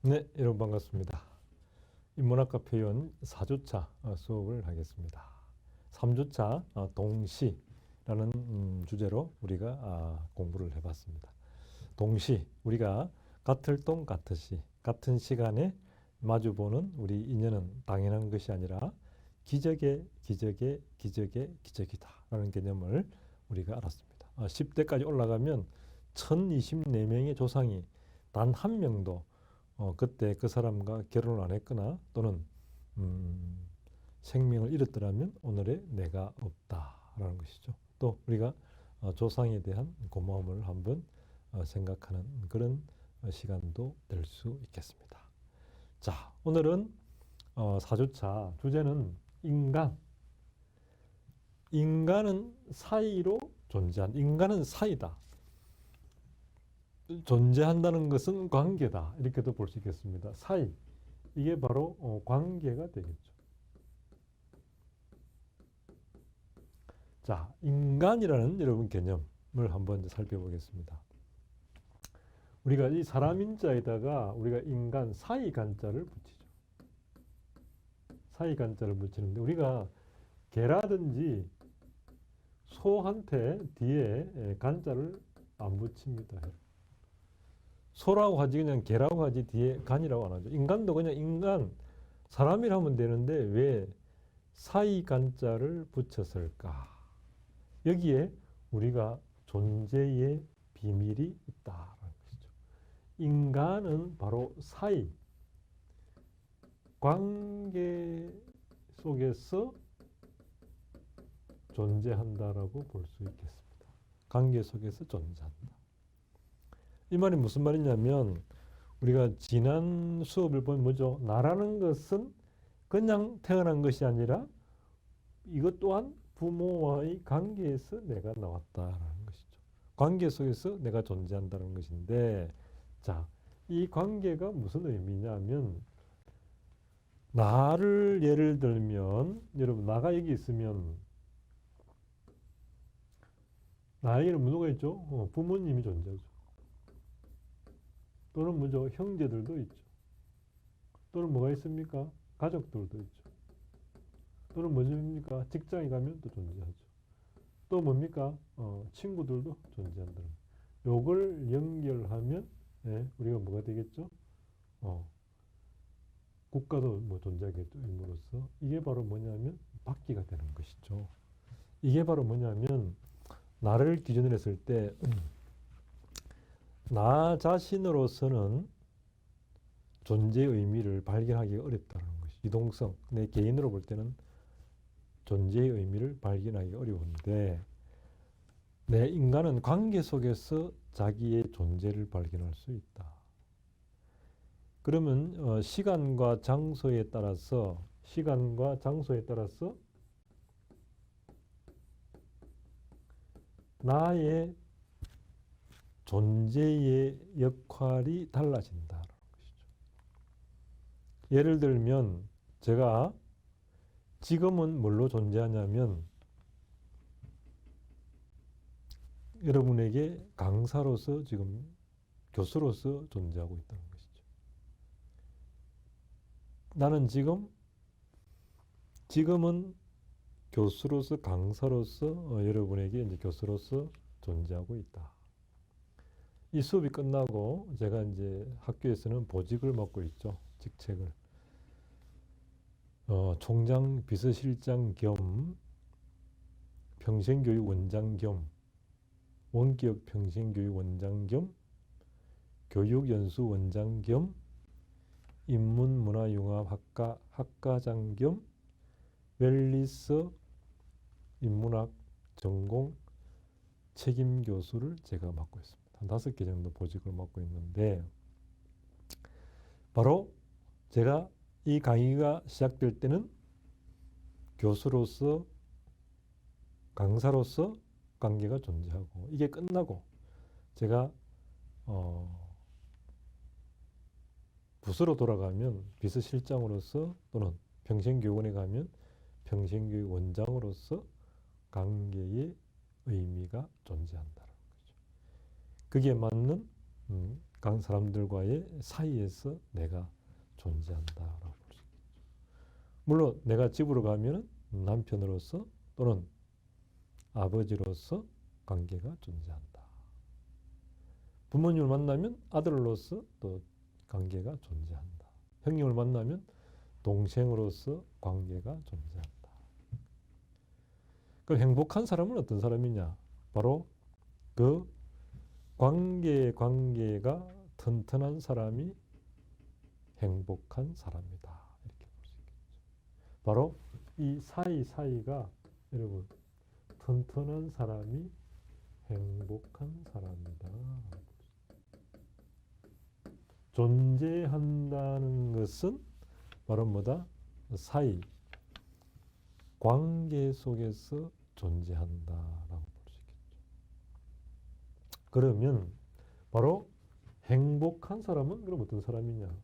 네, 여러분 반갑습니다. 인문학과 표현 4주차 수업을 하겠습니다. 3주차 동시라는 주제로 우리가 공부를 해봤습니다. 동시, 우리가 같을 동 같으시, 같은 시간에 마주보는 우리 인연은 당연한 것이 아니라 기적의 기적이다 라는 개념을 우리가 알았습니다. 10대까지 올라가면 1024명의 조상이 단 한 명도 그때 그 사람과 결혼을 안 했거나 또는 생명을 잃었더라면 오늘의 내가 없다라는 것이죠. 또 우리가 조상에 대한 고마움을 한번 생각하는 그런 시간도 될 수 있겠습니다. 자, 오늘은 4주차 주제는 인간. 인간은 사이로 존재한, 인간은 사이다. 존재한다는 것은 관계다. 이렇게도 볼 수 있겠습니다. 사이. 이게 바로 관계가 되겠죠. 자, 인간이라는 여러분 개념을 한번 이제 살펴보겠습니다. 우리가 이 사람인자에다가 우리가 인간 사이 간자를 붙이죠. 사이 간자를 붙이는데 우리가 개라든지 소한테 뒤에 간자를 안 붙입니다. 소라고 하지 그냥 개라고 하지 뒤에 간이라고 안 하죠. 인간도 그냥 인간, 사람이라면 되는데 왜 사이 간자를 붙였을까? 여기에 우리가 존재의 비밀이 있다라는 것이죠. 인간은 바로 사이, 관계 속에서 존재한다라고 볼 수 있겠습니다. 관계 속에서 존재한다. 이 말이 무슨 말이냐면 우리가 지난 수업을 보면 뭐죠? 나라는 것은 그냥 태어난 것이 아니라 이것 또한 부모와의 관계에서 내가 나왔다라는 것이죠. 관계 속에서 내가 존재한다는 것인데, 자, 이 관계가 무슨 의미냐면 나를 예를 들면 여러분 나가 여기 있으면 나에게는 누가 있죠? 부모님이 존재하죠. 또는 뭐죠? 형제들도 있죠. 또는 뭐가 있습니까? 가족들도 있죠. 또는 뭐입니까? 직장에 가면 또 존재하죠. 또 뭡니까? 친구들도 존재한다는 거예요. 요걸 연결하면 우리가 뭐가 되겠죠? 국가도 뭐 존재하겠죠. 임으로써 이게 바로 뭐냐면 바퀴가 되는 것이죠. 이게 바로 뭐냐면 나를 기준으로 했을 때 나 자신으로서는 존재의 의미를 발견하기가 어렵다는 것이 이동성, 내 개인으로 볼 때는 존재의 의미를 발견하기 어려운데 내 인간은 관계 속에서 자기의 존재를 발견할 수 있다. 그러면 시간과 장소에 따라서 나의 존재의 역할이 달라진다는 것이죠. 예를 들면 제가 지금은 뭘로 존재하냐면 여러분에게 강사로서 지금 교수로서 존재하고 있다는 것이죠. 나는 지금은 교수로서 강사로서 여러분에게 이제 교수로서 존재하고 있다. 이 수업이 끝나고 제가 이제 학교에서는 보직을 맡고 있죠. 직책을. 총장 비서실장 겸 평생교육원장 겸 원격 평생교육원장 겸 교육연수원장 겸 인문문화융합학과 학과장 겸 웰리스 인문학 전공 책임교수를 제가 맡고 있습니다. 한 5개 정도 보직을 맡고 있는데 바로 제가 이 강의가 시작될 때는 교수로서 강사로서 관계가 존재하고 이게 끝나고 제가 부서로 돌아가면 비서실장으로서 또는 평생교육원에 가면 평생교육원장으로서 관계의 의미가 존재한다는 거죠. 그게 맞는 각 사람들과의 사이에서 내가 존재한다라고 볼 수 있겠죠. 물론 내가 집으로 가면 남편으로서 또는 아버지로서 관계가 존재한다. 부모님을 만나면 아들로서 또 관계가 존재한다. 형님을 만나면 동생으로서 관계가 존재한다. 그 행복한 사람은 어떤 사람이냐? 바로 그 관계가 튼튼한 사람이 행복한 사람이다. 이렇게 볼 수 있겠죠. 바로 이 사이가 여러분 튼튼한 사람이 행복한 사람이다. 존재한다는 것은 바로 뭐다? 사이, 관계 속에서 존재한다라고 볼 수 있겠죠. 그러면 바로 행복한 사람은 그럼 어떤 사람이냐?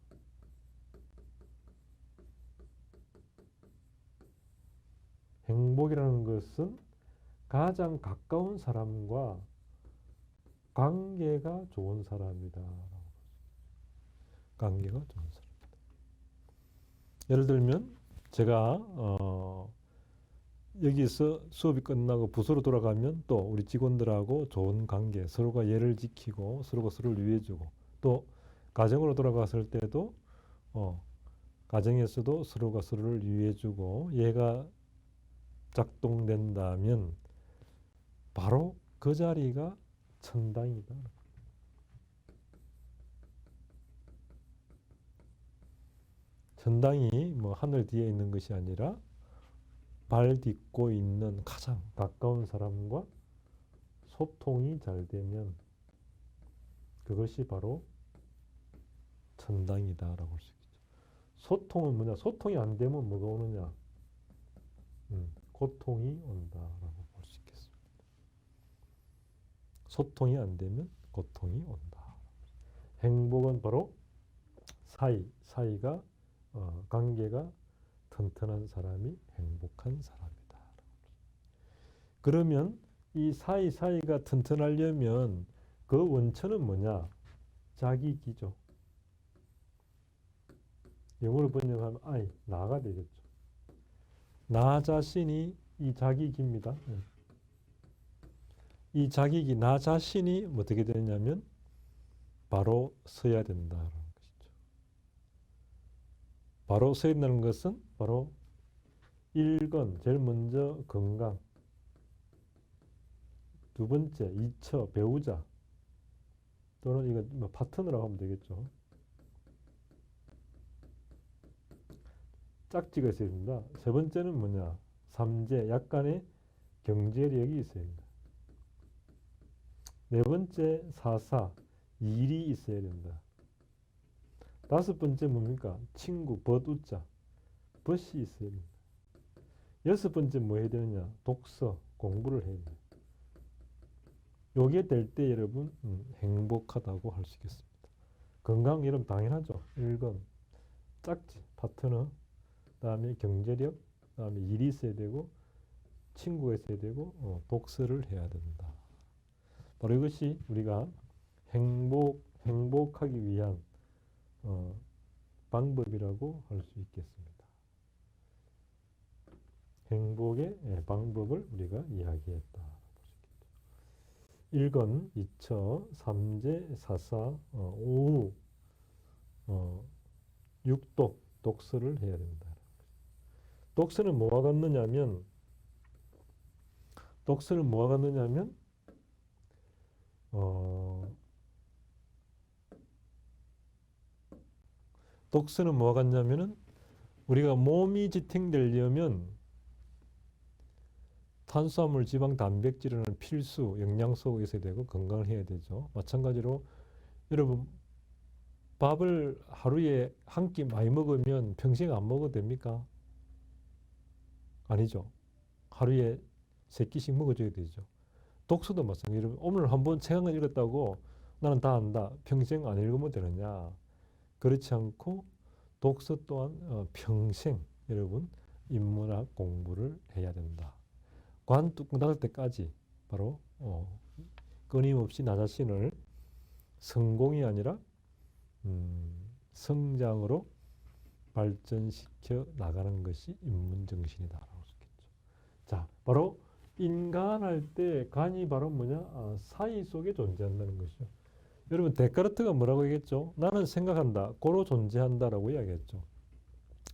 행복이라는 것은 가장 가까운 사람과 관계가 좋은 사람이다. 관계가 좋은 사람이다. 예를 들면 제가 여기서 수업이 끝나고 부서로 돌아가면 또 우리 직원들하고 좋은 관계, 서로가 예를 지키고 서로가 서로를 위해주고, 또 가정으로 돌아갔을 때도 가정에서도 서로가 서로를 위해주고 예가 작동된다면 바로 그 자리가 천당이다. 천당이 뭐 하늘 뒤에 있는 것이 아니라 발 딛고 있는 가장 가까운 사람과 소통이 잘 되면 그것이 바로 천당이다라고 할 수 있겠죠. 소통은 뭐냐? 소통이 안 되면 뭐가 오느냐? 고통이 온다라고 볼 수 있겠습니다. 소통이 안 되면 고통이 온다. 행복은 바로 사이가 관계가 튼튼한 사람이 행복한 사람이다. 그러면 이 사이가 튼튼하려면 그 원천은 뭐냐? 자기기죠. 영어로 번역하면 나가 되겠죠. 나 자신이 이 자기기입니다. 이 자기기, 나 자신이 어떻게 되냐면 바로 서야 된다는 것이죠. 바로 서야 된다는 것은 바로 1건, 제일 먼저 건강, 두 번째, 이처, 배우자, 또는 이거 뭐 파트너라고 하면 되겠죠. 짝지가 있어야 된다. 세 번째는 뭐냐? 삼재, 약간의 경제력이 있어야 된다. 네 번째, 사사, 일이 있어야 된다. 다섯 번째 뭡니까? 친구, 벗우자, 벗이 있어야 된다. 여섯 번째 뭐 해야 되느냐? 독서, 공부를 해야 된다. 요게 될 때 여러분 행복하다고 할 수 있겠습니다. 건강 여러분 당연하죠. 1건 짝지, 파트너, 그다음에 경제력, 그다음에 일이 있어야 되고 친구가 있어야 되고 독서를 해야 된다. 바로 이것이 우리가 행복하기 위한 방법이라고 할 수 있겠습니다. 행복의 방법을 우리가 이야기했다. 1건, 2처, 3재, 4사, 5후, 6독, 독서를 해야 된다. 독서는 뭐가 같느냐면 독서는 뭐가 같냐면은 우리가 몸이 지탱되려면 탄수화물, 지방, 단백질은 필수 영양소가 있어야 되고 건강을 해야 되죠. 마찬가지로 여러분 밥을 하루에 한 끼 많이 먹으면 평생 안 먹어도 됩니까? 아니죠. 하루에 3끼씩 먹어줘야 되죠. 독서도 마찬가지로 오늘 한번 책 한 권 읽었다고 나는 다 안다. 평생 안 읽으면 되느냐? 그렇지 않고 독서 또한 평생 여러분 인문학 공부를 해야 된다. 관 뚜껑 닫을 때까지 바로 끊임없이 나 자신을 성공이 아니라 성장으로 발전시켜 나가는 것이 인문정신이다라고 할 수 있겠죠. 자, 바로 인간할 때 간이 바로 뭐냐? 사이 속에 존재한다는 것이죠. 여러분 데카르트가 뭐라고 얘기했죠? 나는 생각한다, 고로 존재한다라고 이야기했죠.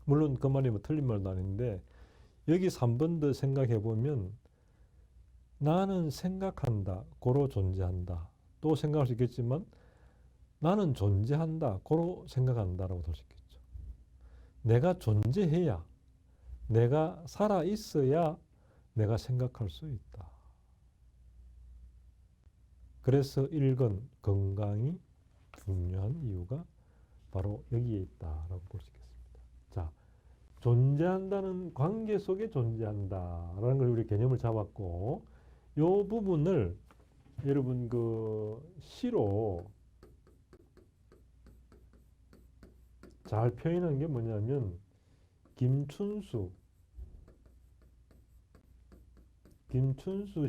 물론 그 말이 뭐 틀린 말도 아닌데 여기서 한 번 더 생각해 보면 나는 생각한다, 고로 존재한다. 또 생각할 수 있겠지만 나는 존재한다, 고로 생각한다라고 할 수 있겠죠. 내가 존재해야, 내가 살아 있어야 내가 생각할 수 있다. 그래서 일건 건강이 중요한 이유가 바로 여기에 있다라고 볼 수 있겠습니다. 자, 존재한다는 관계 속에 존재한다라는 걸 우리 개념을 잡았고, 이 부분을 여러분 그 시로 잘 표현한 게 뭐냐면 김춘수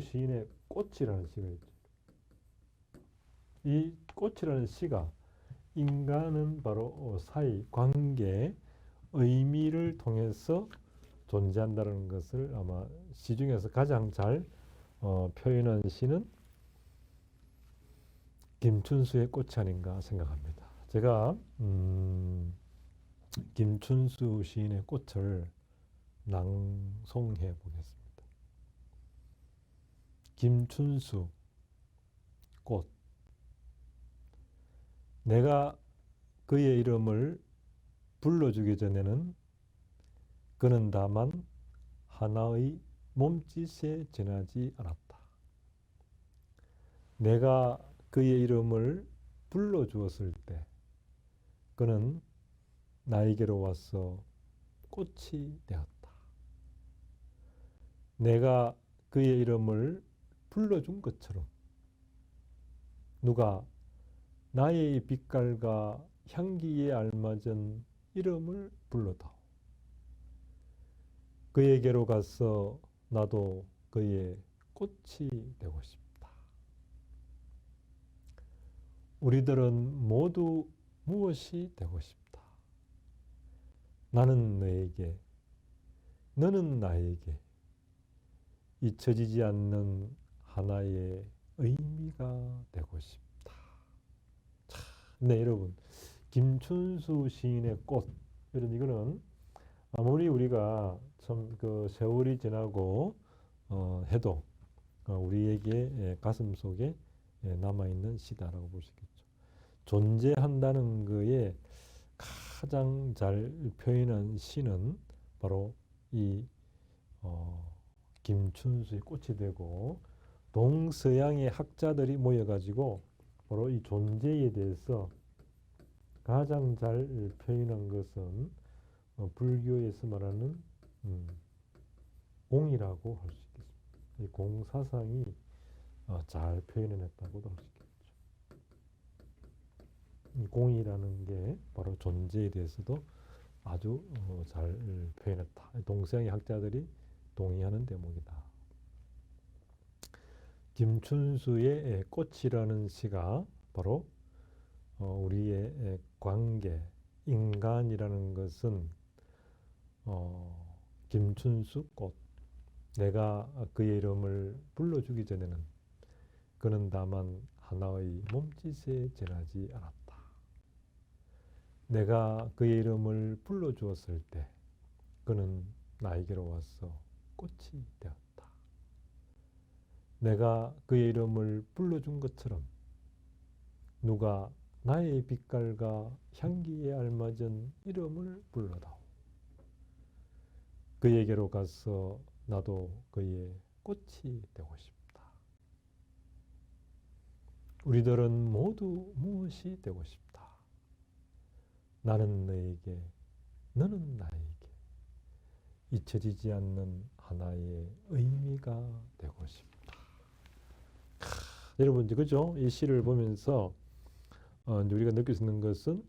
시인의 꽃이라는 시가 있죠. 이 꽃이라는 시가 인간은 바로 사이, 관계, 의미를 통해서 존재한다는 것을 아마 시 중에서 가장 잘 표현한 시는 김춘수의 꽃이 아닌가 생각합니다. 제가 김춘수 시인의 꽃을 낭송해 보겠습니다. 김춘수 꽃. 내가 그의 이름을 불러주기 전에는 그는 다만 하나의 몸짓에 지나지 않았다. 내가 그의 이름을 불러주었을 때 그는 나에게로 와서 꽃이 되었다. 내가 그의 이름을 불러준 것처럼 누가 나의 빛깔과 향기에 알맞은 이름을 불러다오. 그에게로 가서 나도 그의 꽃이 되고 싶다. 우리들은 모두 무엇이 되고 싶다. 나는 너에게, 너는 나에게 잊혀지지 않는 하나의 의미가 되고 싶다. 네, 여러분, 김춘수 시인의 꽃. 여러분, 이거는 아무리 우리가 참 그 세월이 지나고 해도 우리에게 가슴 속에 남아있는 시다라고 볼 수 있겠죠. 존재한다는 거에 가장 잘 표현한 시는 바로 이 김춘수의 꽃이 되고, 동서양의 학자들이 모여가지고 바로 이 존재에 대해서 가장 잘 표현한 것은 불교에서 말하는 공이라고 할 수 있겠습니다. 이 공사상이 잘 표현해냈다고도 할 수 있겠죠. 이 공이라는 게 바로 존재에 대해서도 아주 잘 표현했다. 동서양의 학자들이 동의하는 대목이다. 김춘수의 꽃이라는 시가 바로 우리의 관계, 인간이라는 것은 김춘수 꽃. 내가 그의 이름을 불러주기 전에는 그는 다만 하나의 몸짓에 지나지 않았다. 내가 그의 이름을 불러주었을 때 그는 나에게로 와서 꽃이 되었다. 내가 그의 이름을 불러준 것처럼 누가 나의 빛깔과 향기에 알맞은 이름을 불러다오. 그에게로 가서 나도 그의 꽃이 되고 싶다. 우리들은 모두 무엇이 되고 싶다. 나는 너에게, 너는 나에게 잊혀지지 않는 하나의 의미가 되고 싶다. 여러분, 그죠? 이 시를 보면서 우리가 느낄 수 있는 것은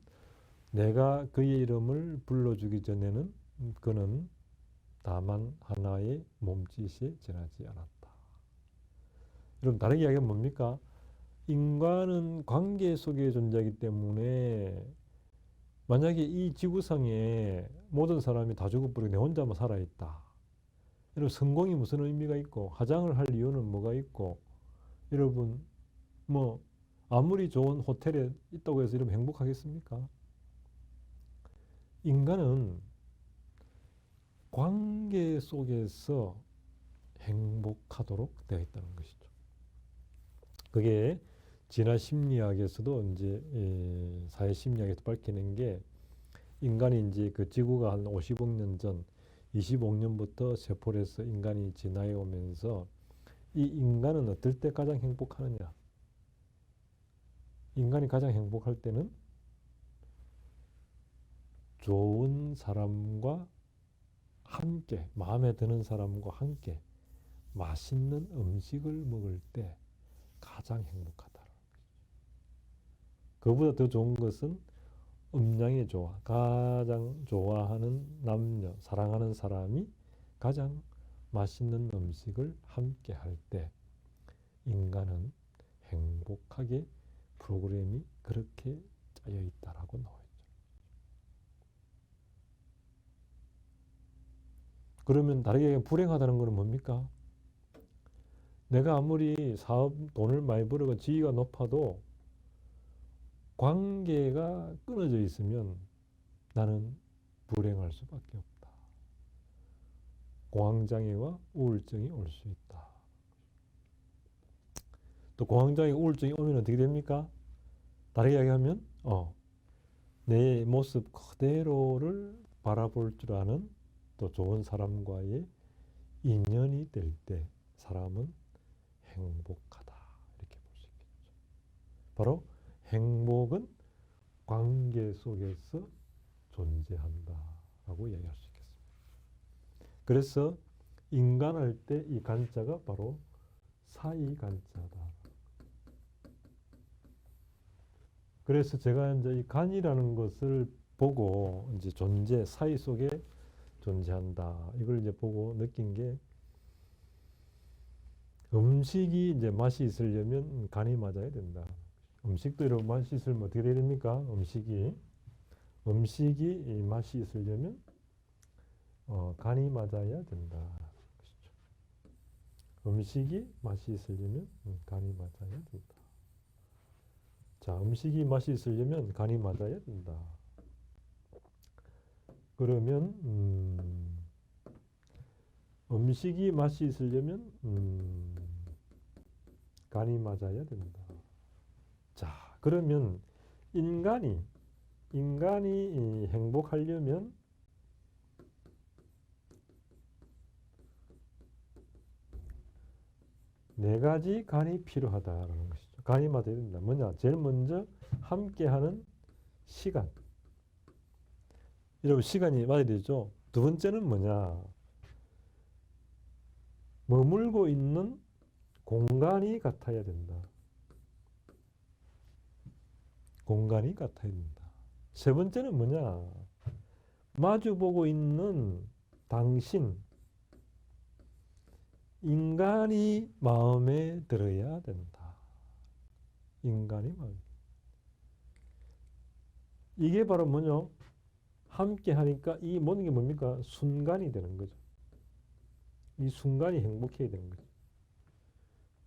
내가 그의 이름을 불러주기 전에는 그는 다만 하나의 몸짓에 지나지 않았다. 여러분, 다른 이야기가 뭡니까? 인간은 관계 속에 존재하기 때문에 만약에 이 지구상에 모든 사람이 다 죽어버리고 내 혼자만 살아있다. 여러분 성공이 무슨 의미가 있고 화장을 할 이유는 뭐가 있고 여러분 뭐 아무리 좋은 호텔에 있다고 해서 이러면 행복하겠습니까? 인간은 관계 속에서 행복하도록 되어 있다는 것이죠. 그게 진화 심리학에서도 이제 사회 심리학에서 밝히는 게 인간이 이제 그 지구가 한 50억 년 전 25년부터 세포에서 인간이 진화해 오면서 이 인간은 어떨 때 가장 행복하느냐? 인간이 가장 행복할 때는 좋은 사람과 함께, 마음에 드는 사람과 함께 맛있는 음식을 먹을 때 가장 행복하다. 그보다 더 좋은 것은 음양의 조화, 가장 좋아하는 남녀, 사랑하는 사람이 가장 맛있는 음식을 함께 할 때 인간은 행복하게 프로그램이 그렇게 짜여 있다라고 나와 있죠. 그러면 다르게 얘기하면 불행하다는 것은 뭡니까? 내가 아무리 사업 돈을 많이 벌어가 지위가 높아도 관계가 끊어져 있으면 나는 불행할 수밖에 없다. 공황장애와 우울증이 올 수 있다. 또 공황장애, 우울증이 오면 어떻게 됩니까? 다르게 이야기하면 내 모습 그대로를 바라볼 줄 아는 또 좋은 사람과의 인연이 될 때 사람은 행복하다. 이렇게 볼 수 있겠죠. 바로 행복은 관계 속에서 존재한다라고 이야기할 수 있겠습니다. 그래서 인간할 때 이 간자가 바로 사이 간자다. 그래서 제가 이제 이 간이라는 것을 보고 이제 존재, 사이 속에 존재한다. 이걸 이제 보고 느낀 게 음식이 이제 맛이 있으려면 간이 맞아야 된다. 음식도 이런 맛이 있으면 어떻게 돼야 됩니까? 음식이 맛이 있으려면 간이 맞아야 된다. 음식이 맛이 있으려면 간이 맞아야 된다. 자, 음식이 맛이 있으려면 간이 맞아야 된다. 그러면 음식이 맛이 있으려면 간이 맞아야 된다. 자, 그러면 인간이 행복하려면 네 가지 간이 필요하다라는 것이죠. 간이 맞아야 된다. 뭐냐? 제일 먼저 함께하는 시간. 여러분 시간이 맞아야 되죠. 두 번째는 뭐냐? 머물고 있는 공간이 같아야 된다. 공간이 같아야 된다. 세 번째는 뭐냐? 마주보고 있는 당신, 인간이 마음에 들어야 된다. 인간이 마음에. 이게 바로 뭐냐? 함께 하니까 이 모든 게 뭡니까? 순간이 되는 거죠. 이 순간이 행복해야 되는 거죠.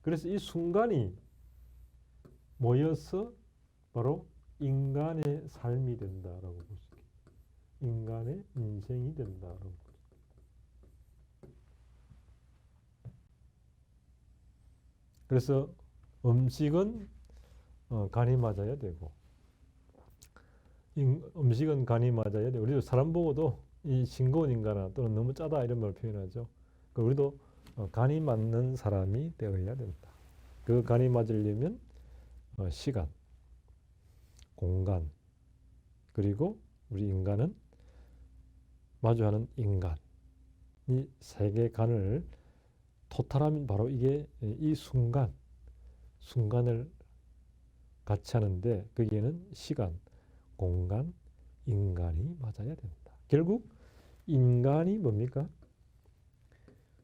그래서 이 순간이 모여서 바로 인간의 삶이 된다라고 볼 수 있겠죠. 인간의 인생이 된다라고 볼 수 있겠죠. 그래서 음식은 간이 맞아야 되고 음식은 간이 맞아야 돼. 우리도 사람 보고도 이 싱거운 인간아 또는 너무 짜다 이런 말 표현하죠. 우리도 간이 맞는 사람이 되어야 된다. 그 간이 맞으려면 시간, 공간, 그리고 우리 인간은 마주하는 인간, 이 세 개 간을 토탈하면 바로 이게 이 순간을 같이 하는데 거기에는 시간, 공간, 인간이 맞아야 된다. 결국 인간이 뭡니까?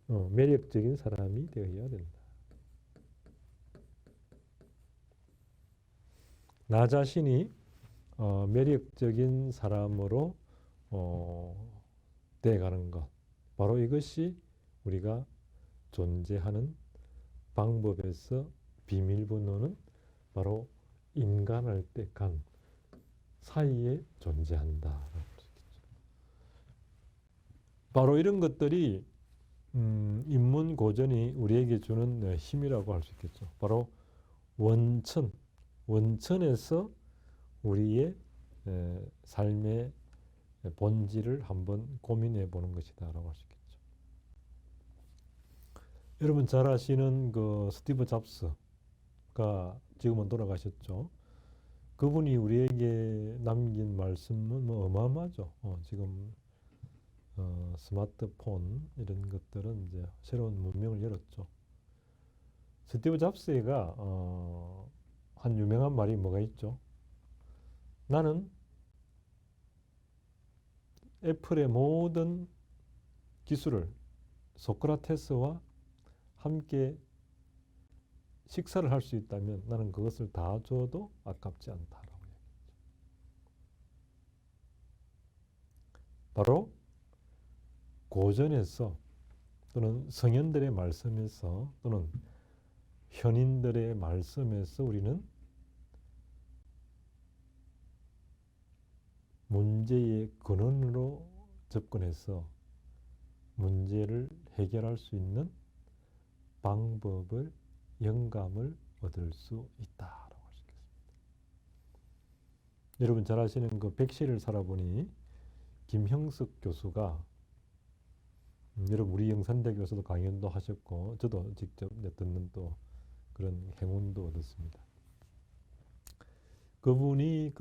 매력적인 사람이 되어야 된다. 나 자신이 매력적인 사람으로 돼가는 것. 바로 이것이 우리가 존재하는 방법에서 비밀번호는 바로 인간할 때 간 사이에 존재한다. 바로 이런 것들이 인문 고전이 우리에게 주는 힘이라고 할 수 있겠죠. 바로 원천에서 우리의 삶의 본질을 한번 고민해 보는 것이다라고 할 수 있겠죠. 여러분 잘 아시는 그 스티브 잡스가 지금은 돌아가셨죠. 그분이 우리에게 남긴 말씀은 뭐 어마어마하죠. 지금 스마트폰 이런 것들은 이제 새로운 문명을 열었죠. 스티브 잡스가 한 유명한 말이 뭐가 있죠? 나는 애플의 모든 기술을 소크라테스와 함께 식사를 할 수 있다면 나는 그것을 다 줘도 아깝지 않다라고 얘기했죠. 바로 고전에서 또는 성현들의 말씀에서 또는 현인들의 말씀에서 우리는 문제의 근원으로 접근해서 문제를 해결할 수 있는 방법을, 영감을 얻을 수 있다라고 할 수 있겠습니다. 여러분 잘 아시는 그 백시를 살아보니 김형석 교수가 여러분 우리 영산대교에서도 강연도 하셨고 저도 직접 듣는 또 그런 행운도 얻었습니다. 그분이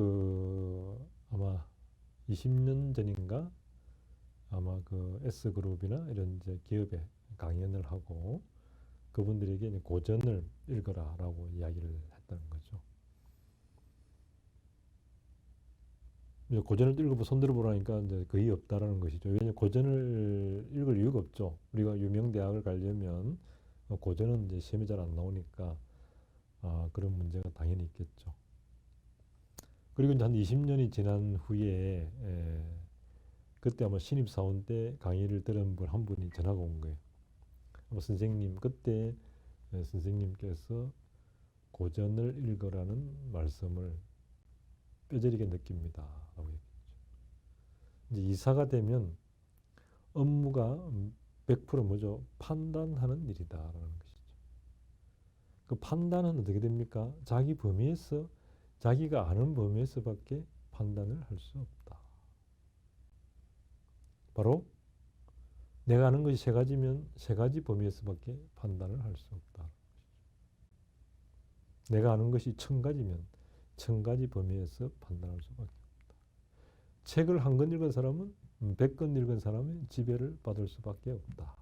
아마 20년 전인가 아마 그 S그룹이나 이런 이제 기업에 강연을 하고 그분들에게 이제 고전을 읽어라라고 이야기를 했다는 거죠. 이제 고전을 읽어보 손들어 보라니까 이제 거의 없다라는 것이죠. 왜냐하면 고전을 읽을 이유가 없죠. 우리가 유명 대학을 가려면 고전은 이제 시험에 잘 안 나오니까 그런 문제가 당연히 있겠죠. 그리고 이제 한 20년이 지난 후에 그때 아마 신입사원 때 강의를 들은 분 한 분이 전화가 온 거예요. 선생님, 그때 선생님께서 고전을 읽으라는 말씀을 뼈저리게 느낍니다. 라고 얘기했죠. 이제 이사가 되면 업무가 100% 뭐죠? 판단하는 일이다. 라는 것이죠. 그 판단은 어떻게 됩니까? 자기 범위에서, 자기가 아는 범위에서밖에 판단을 할 수 없다. 바로 내가 아는 것이 세 가지면 세 가지 범위에서밖에 판단을 할 수 없다. 내가 아는 것이 1000가지면 1000가지 범위에서 판단할 수밖에 없다. 책을 한 권 읽은 사람은 100권 읽은 사람의 지배를 받을 수밖에 없다.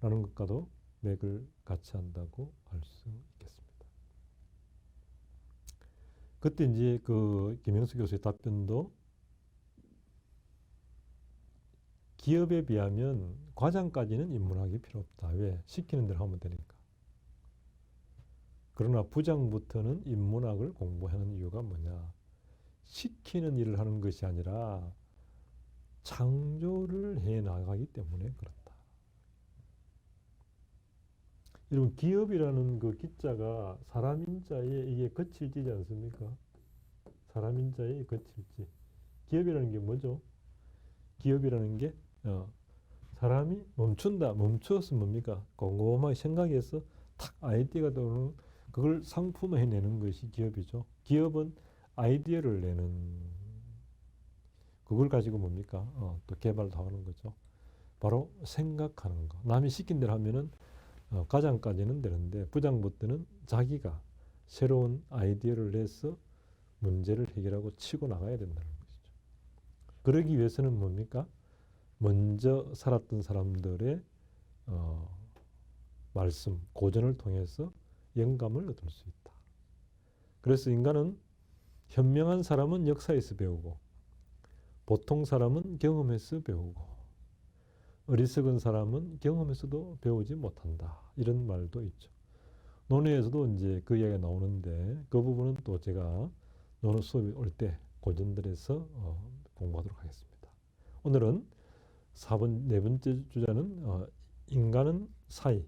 라는 것과도 맥을 같이 한다고 할 수 있겠습니다. 그때 이제 그 김영수 교수의 답변도 기업에 비하면 과장까지는 입문하기 필요 없다. 왜? 시키는 대로 하면 되니까. 그러나 부장부터는 인문학을 공부하는 이유가 뭐냐? 시키는 일을 하는 것이 아니라 창조를 해 나가기 때문에 그렇다. 여러분 기업이라는 그 기자가 사람인자에 이게 거칠지지 않습니까? 사람인자에 거칠지. 기업이라는 게 뭐죠? 기업이라는 게 사람이 멈춘다. 멈추었으면 뭡니까? 곰곰하게 생각해서 탁 아이디어가 떠오르는 그걸 상품화해내는 것이 기업이죠. 기업은 아이디어를 내는 그걸 가지고 뭡니까? 또 개발도 하는 거죠. 바로 생각하는 거. 남이 시킨 대로 하면은 과장까지는 되는데 부장부터는 자기가 새로운 아이디어를 내서 문제를 해결하고 치고 나가야 된다는 것이죠. 그러기 위해서는 뭡니까? 먼저 살았던 사람들의 말씀, 고전을 통해서 영감을 얻을 수 있다. 그래서 인간은 현명한 사람은 역사에서 배우고 보통 사람은 경험에서 배우고 어리석은 사람은 경험에서도 배우지 못한다. 이런 말도 있죠. 논의에서도 이제 그 이야기가 나오는데 그 부분은 또 제가 논어 수업이 올 때 고전들에서 공부하도록 하겠습니다. 오늘은 네 번째 주제는 인간은 사이,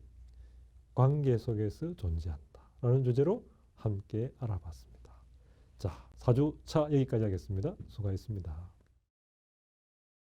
관계 속에서 존재한다 라는 주제로 함께 알아봤습니다. 자, 4주차 여기까지 하겠습니다. 수고하셨습니다.